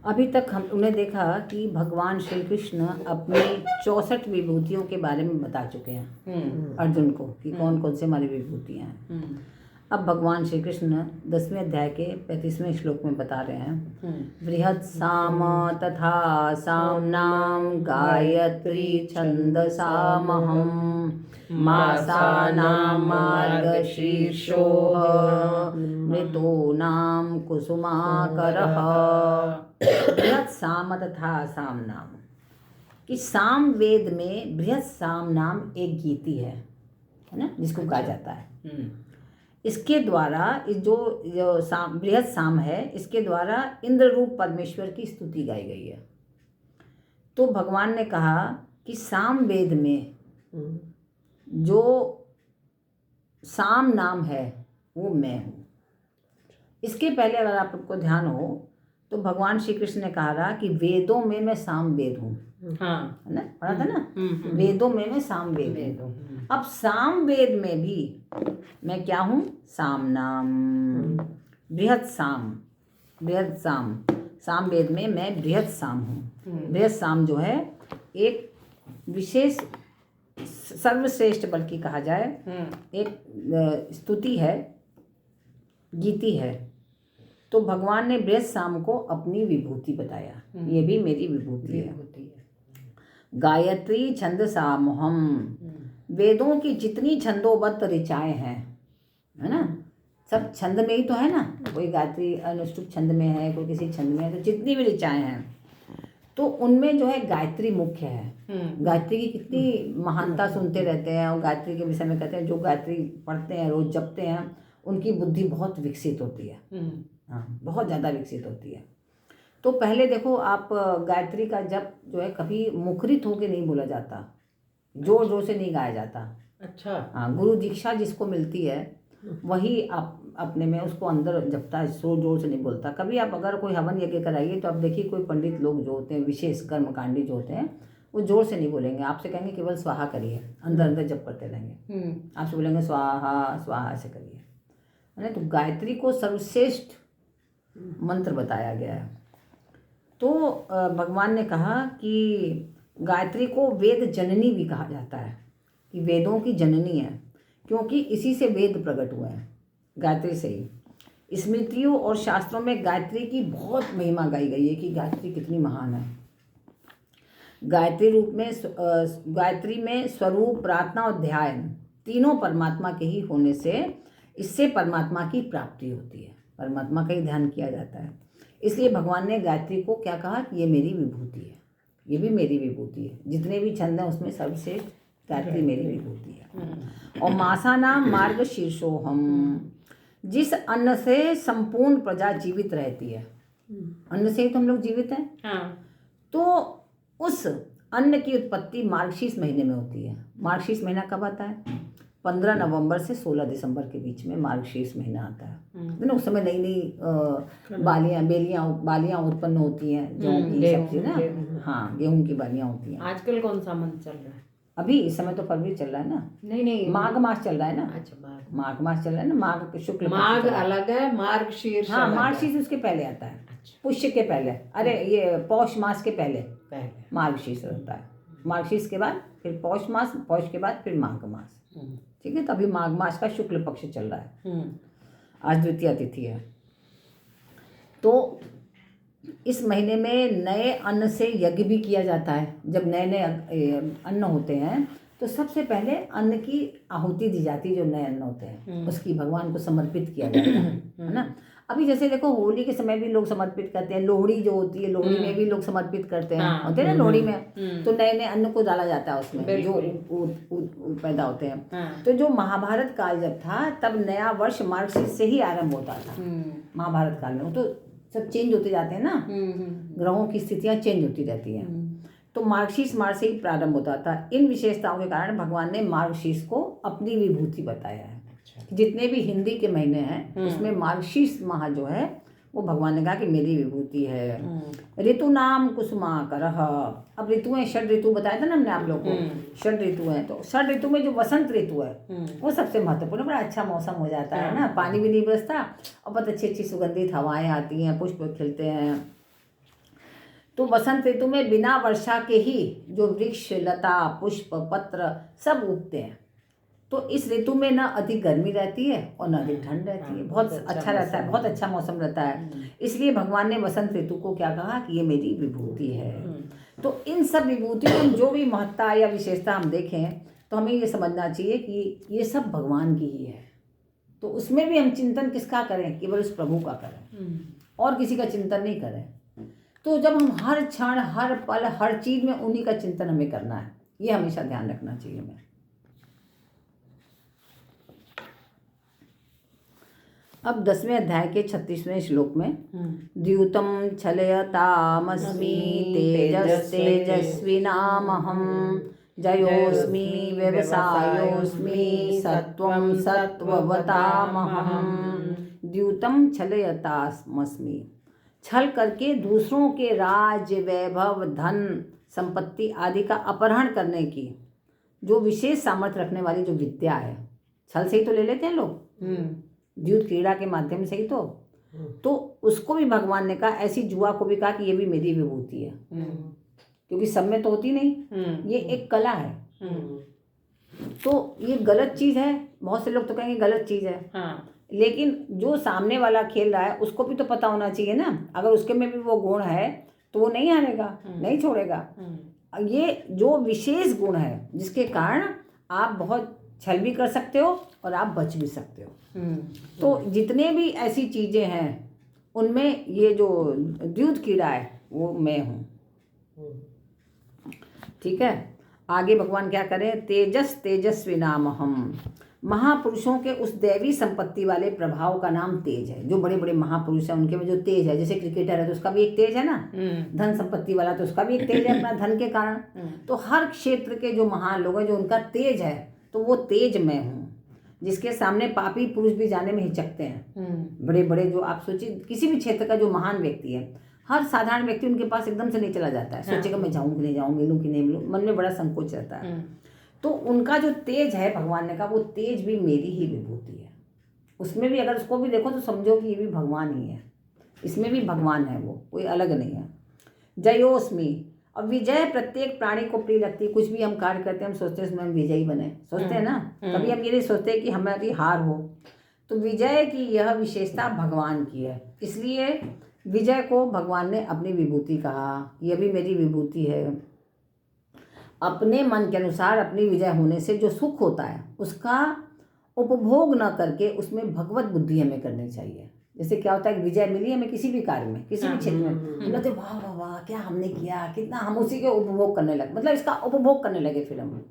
अभी तक हमने देखा कि भगवान श्री कृष्ण अपनी 64 विभूतियों के बारे में बता चुके हैं अर्जुन को कि कौन कौन से हमारी विभूतियाँ हैं। अब भगवान श्री कृष्ण 10वें अध्याय के 35वें श्लोक में बता रहे हैं, बृहत् साम तथा सामनाम गायत्री छंदसामहम मासानां मार्गशीर्षोः ऋतूनां कुसुमाकरः। बृहत् साम तथा साम नाम, कि साम वेद में बृहत् साम नाम एक गीति है ना, जिसको गाया जाता है। इसके द्वारा इस जो साम बृहत् साम है, इसके द्वारा इंद्र रूप परमेश्वर की स्तुति गाई गई है। तो भगवान ने कहा कि साम वेद में जो साम नाम है वो मैं हूँ। इसके पहले अगर आपको ध्यान हो तो भगवान श्री कृष्ण ने कहा कि वेदों में मैं साम वेद हूँ। हाँ, है ना, पढ़ा था ना, वेदों में मैं साम वेद हूँ। अब साम वेद में भी मैं क्या हूँ? साम नाम, बृहत् साम। बृहत् साम, साम वेद में मैं बृहत् साम हूँ। बृहत् साम जो है एक विशेष, सर्वश्रेष्ठ बल्कि कहा जाए, एक स्तुति है, गीति है। तो भगवान ने बृहत् साम को अपनी विभूति बताया, ये भी मेरी विभूति है। गायत्री छंद सामहम, वेदों की जितनी छंदोबद्ध ऋचाएं हैं, है ना, सब छंद में ही तो है ना। कोई गायत्री अनुष्टुप छंद में है, कोई किसी छंद में है, तो जितनी भी ऋचाएं हैं तो उनमें जो है गायत्री मुख्य है। गायत्री की कितनी महानता सुनते रहते हैं, और गायत्री के विषय में कहते हैं जो गायत्री पढ़ते हैं, रोज जपते हैं, उनकी बुद्धि बहुत विकसित होती है। हाँ, बहुत ज़्यादा विकसित होती है। तो पहले देखो आप, गायत्री का जप जो है कभी मुखरित होकर नहीं बोला जाता, जोर जोर से नहीं गाया जाता। अच्छा। हाँ, गुरु दीक्षा जिसको मिलती है वही आप अपने में उसको अंदर जपता है, जोर जोर से नहीं बोलता। कभी आप अगर कोई हवन यज्ञ कराइए तो आप देखिए कोई पंडित लोग जो होते हैं, विशेष कर्मकांडी जो होते हैं, वो जोर से नहीं बोलेंगे, आपसे कहेंगे केवल स्वाहा करिए, अंदर अंदर जप करते रहेंगे। आपसे बोलेंगे स्वाहा स्वाहा से करिए, है ना। तो गायत्री को सर्वश्रेष्ठ मंत्र बताया गया है। तो भगवान ने कहा कि गायत्री को वेद जननी भी कहा जाता है, कि वेदों की जननी है, क्योंकि इसी से वेद प्रकट हुए हैं, गायत्री से ही। स्मृतियों और शास्त्रों में गायत्री की बहुत महिमा गाई गई है कि गायत्री कितनी महान है। गायत्री रूप में गायत्री में स्वरूप, प्रार्थना और ध्यान तीनों परमात्मा के ही होने से इससे परमात्मा की प्राप्ति होती है, परमात्मा का ही ध्यान किया जाता है। इसलिए भगवान ने गायत्री को क्या कहा कि ये मेरी विभूति है, ये भी मेरी विभूति है। जितने भी छंद हैं उसमें सबसे गायत्री मेरी विभूति है। और मासा नाम मार्ग शीर्षोहम, जिस अन्न से संपूर्ण प्रजा जीवित रहती है, अन्न से ही तो हम लोग जीवित हैं। हाँ। तो उस अन्न की उत्पत्ति मार्गशीर्ष महीने में होती है। मार्गशीर्ष महीना कब आता है? 15 नवंबर से 16 दिसंबर के बीच में मार्गशीर्ष महीना आता है। उस समय नई नई बालियां उत्पन्न होती हैं, जो सब्जी ना, हाँ, गेहूं की बालियां होती हैं। आजकल कौन सा मंथ चल रहा है? अभी इस समय तो फरवरी चल रहा है ना। नहीं, माघ मास चल रहा है ना। अच्छा, माघ मास चल रहा है ना। माघ शुक्ल माघ अलग है, मार्गशीर्ष। हाँ, मार्गशीर्ष उसके पहले आता है। अच्छा। पुष्य के पहले, अरे ये पौष मास के पहले मार्गशीर्ष होता है। मार्गशीर्ष के बाद फिर पौष मास, पौष के बाद फिर माघ मास। ठीक है, तो अभी माघ मास का शुक्ल पक्ष चल रहा है। आज द्वितीया तिथि है। तो इस महीने में नए अन्न से यज्ञ भी किया जाता है। जब नए नए अन्न होते हैं तो सबसे पहले अन्न की आहुति दी जाती है। जो नए अन्न होते हैं उसकी भगवान को समर्पित किया जाता है ना। अभी जैसे देखो होली के समय भी लोग समर्पित करते हैं, लोहड़ी जो होती है, लोहड़ी में भी लोग समर्पित करते हैं, होते हैं ना लोहड़ी में। तो नए नए अन्न को डाला जाता है उसमें जो पैदा होते हैं। तो जो महाभारत काल जब था तब नया वर्ष मार्गशीर्ष से ही आरंभ होता था। महाभारत काल में तो सब चेंज होते जाते हैं ना, ग्रहों की स्थितियां चेंज होती रहती हैं। तो मार्गशीर्ष मास से ही प्रारंभ होता था। इन विशेषताओं के कारण भगवान ने मार्गशीर्ष को अपनी विभूति बताया है। जितने भी हिंदी के महीने हैं उसमें मार्गशीर्ष माह जो है वो भगवान ने कहा कि मेरी विभूति है। ऋतु नाम कुसुमाकरः, अब ऋतुएं, षड ऋतु बताया था ना हमने आप लोग को, षड ऋतु हैं। तो षड ऋतु में जो वसंत ऋतु है वो सबसे महत्वपूर्ण, बड़ा अच्छा मौसम हो जाता है ना, पानी भी नहीं बरसता और बहुत अच्छी अच्छी सुगंधित हवाएं आती हैं, पुष्प खिलते हैं। तो बसंत ऋतु में बिना वर्षा के ही जो वृक्ष, लता, पुष्प, पत्र सब उगते हैं। तो इस ऋतु में ना अधिक गर्मी रहती है और ना अधिक ठंड रहती है, बहुत अच्छा रहता है, बहुत अच्छा मौसम रहता है। इसलिए भगवान ने बसंत ऋतु को क्या कहा कि ये मेरी विभूति है। तो इन सब विभूतियों में जो भी महत्ता या विशेषता हम देखें तो हमें ये समझना चाहिए कि ये सब भगवान की ही है। तो उसमें भी हम चिंतन किसका करें? केवल उस प्रभु का करें और किसी का चिंतन नहीं करें। तो जब हम हर क्षण, हर पल, हर चीज़ में उन्हीं का चिंतन हमें करना है, ये हमेशा ध्यान रखना चाहिए हमें। अब 10वें अध्याय के 36वें श्लोक में द्यूतं छलयतामस्मि तेजस्तेजस्विनामहं जयोस्मि व्यवसायोस्मि सत्वं सत्ववतामहं। द्यूतं छलयतामस्मि, छल करके दूसरों के राज्य, वैभव, धन, संपत्ति आदि का अपहरण करने की जो विशेष सामर्थ्य रखने वाली जो विद्या है, छल से ही तो ले लेते हैं लोग, द्यूत क्रीड़ा के माध्यम से ही तो उसको भी भगवान ने कहा, ऐसी जुआ को भी कहा कि ये भी मेरी विभूति है, क्योंकि सब में तो होती नहीं, ये एक कला है। तो ये गलत चीज़ है, बहुत से लोग तो कहेंगे गलत चीज़ है, लेकिन जो सामने वाला खेल रहा है उसको भी तो पता होना चाहिए ना। अगर उसके में भी वो गुण है तो वो नहीं हारेगा, नहीं छोड़ेगा। ये जो विशेष गुण है जिसके कारण आप बहुत छल भी कर सकते हो और आप बच भी सकते हो। तो जितने भी ऐसी चीज़ें हैं उनमें ये जो द्यूत कीड़ा है वो मैं हूँ। ठीक है, आगे भगवान क्या करें? तेजस्वी नाम हम, महापुरुषों के उस दैवी संपत्ति वाले प्रभाव का नाम तेज है। जो बड़े बड़े महापुरुष हैं उनके में जो तेज है, जैसे क्रिकेटर है तो उसका भी एक तेज है ना, धन संपत्ति वाला तो उसका भी एक तेज है अपना धन के कारण। तो हर क्षेत्र के जो महान लोग हैं जो उनका तेज है, तो वो तेज मैं हूँ, जिसके सामने पापी पुरुष भी जाने में हिचकते हैं। बड़े बड़े जो आप सोचिए, किसी भी क्षेत्र का जो महान व्यक्ति है, हर साधारण व्यक्ति उनके पास एकदम से नहीं चला जाता है, सोचेगा मैं जाऊँ कि नहीं जाऊँ, मिलूँ कि नहीं मिलूँ, मन में बड़ा संकोच रहता है। तो उनका जो तेज है, भगवान ने कहा वो तेज भी मेरी ही विभूति है। उसमें भी अगर उसको भी देखो तो समझो कि ये भी भगवान ही है, इसमें भी भगवान है, वो कोई अलग नहीं है। जयोस्मि, अब विजय प्रत्येक प्राणी को प्रिय लगती है। कुछ भी हम कार्य करते हैं हम सोचते हैं उसमें हम विजयी बने, सोचते हैं ना, कभी हम ये नहीं सोचते कि हमारी हार हो। तो विजय की यह विशेषता भगवान की है, इसलिए विजय को भगवान ने अपनी विभूति कहा, यह भी मेरी विभूति है। अपने मन के अनुसार अपनी विजय होने से जो सुख होता है उसका उपभोग न करके उसमें भगवत बुद्धि हमें करनी चाहिए। जैसे क्या होता है कि विजय मिली हमें किसी भी कार्य में, किसी भी क्षेत्र में, हम लगते वाह वाह वाह क्या हमने किया, कितना, हम उसी के उपभोग करने लगे, मतलब इसका उपभोग करने लगे, फिर हम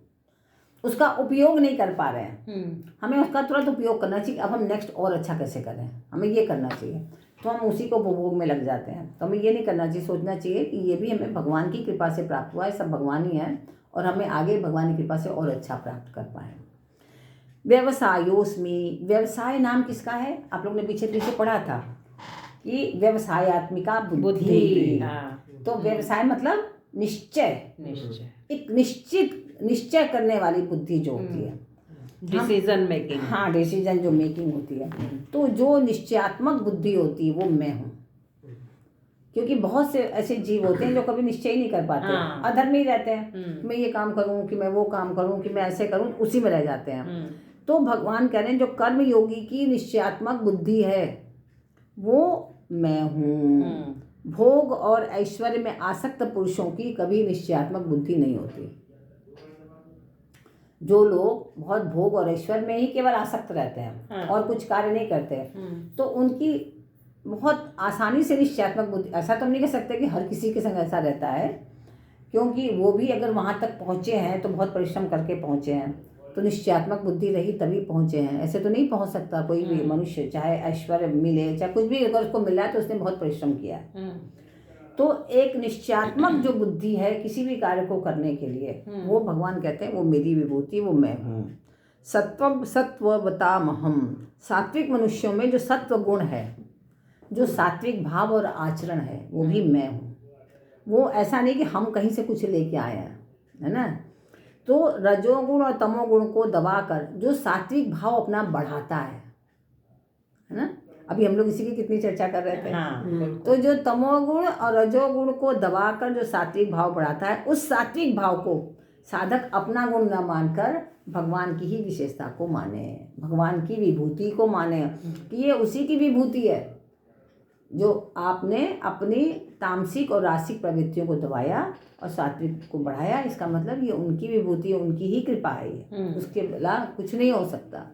उसका उपयोग नहीं कर पा रहे हैं। हमें उसका तुरंत उपयोग करना चाहिए, अब हम नेक्स्ट और अच्छा कैसे करें, हमें ये करना चाहिए, तो हम उसी को उपभोग में लग जाते हैं। तो हमें ये नहीं करना चाहिए, सोचना चाहिए कि ये भी हमें भगवान की कृपा से प्राप्त हुआ है, सब भगवान ही है और हमें आगे भगवान की कृपा से और अच्छा प्राप्त कर पाए। व्यवसायोस्मि, व्यवसाय नाम किसका है? आप लोग ने पीछे पढ़ा था कि व्यवसायत्मिका बुद्धि। तो व्यवसाय मतलब निश्चय, एक निश्चय करने वाली बुद्धि जो होती है, डिसीजन मेकिंग। हाँ, डिसीजन जो मेकिंग होती है, तो जो निश्चयात्मक बुद्धि होती है वो मैं हूँ। क्योंकि बहुत से ऐसे जीव होते हैं जो कभी निश्चय ही नहीं कर पाते, अधर्म ही रहते हैं कि मैं ये काम करूं, कि मैं वो काम करूं, कि मैं ऐसे करूं, उसी में रह जाते हैं। तो भगवान कह रहे हैं जो कर्म योगी की निश्चयात्मक बुद्धि है वो मैं हूँ। भोग और ऐश्वर्य में आसक्त पुरुषों की कभी निश्चयात्मक बुद्धि नहीं होती। जो लोग बहुत भोग और ऐश्वर्य में ही केवल आसक्त रहते हैं और कुछ कार्य नहीं करते, तो उनकी बहुत आसानी से निश्चयात्मक बुद्धि, ऐसा तो हम नहीं कह सकते कि हर किसी के संग ऐसा रहता है, क्योंकि वो भी अगर वहाँ तक पहुँचे हैं तो बहुत परिश्रम करके पहुँचे हैं, तो निश्चयात्मक बुद्धि रही तभी पहुँचे हैं। ऐसे तो नहीं पहुँच सकता कोई भी मनुष्य, चाहे ऐश्वर्य मिले चाहे कुछ भी, अगर उसको मिला है तो उसने बहुत परिश्रम किया है। तो एक निश्चयात्मक जो बुद्धि है किसी भी कार्य को करने के लिए, वो भगवान कहते हैं वो मेरी विभूति, वो मैं हूँ। सत्ववतामहं, सात्विक मनुष्यों में जो सत्व गुण है, जो सात्विक भाव और आचरण है, वो भी मैं हूँ। वो ऐसा नहीं कि हम कहीं से कुछ लेके आए हैं, है ना। तो रजोगुण और तमोगुण को दबाकर जो सात्विक भाव अपना बढ़ाता है ना, अभी हम लोग इसी की कितनी चर्चा कर रहे थे। हाँ, बिल्कुल। तो जो तमोगुण और रजोगुण को दबाकर जो सात्विक भाव बढ़ाता है, उस सात्विक भाव को साधक अपना गुण न मानकर भगवान की ही विशेषता को माने, भगवान की विभूति को माने कि ये उसी की विभूति है। जो आपने अपनी तामसिक और रासिक प्रवृत्तियों को दबाया और सात्विक को बढ़ाया, इसका मतलब ये उनकी विभूति है, उनकी ही कृपा है ये, उसके बिना कुछ नहीं हो सकता।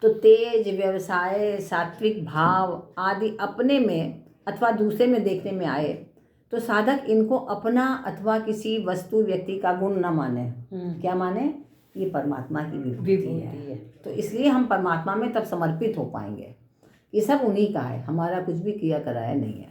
तो तेज, व्यवसाय, सात्विक भाव आदि अपने में अथवा दूसरे में देखने में आए तो साधक इनको अपना अथवा किसी वस्तु व्यक्ति का गुण न माने। क्या माने? ये परमात्मा की विभूति है। तो इसलिए हम परमात्मा में तब समर्पित हो पाएंगे। ये सब उन्हीं का है, हमारा कुछ भी किया कराया नहीं है।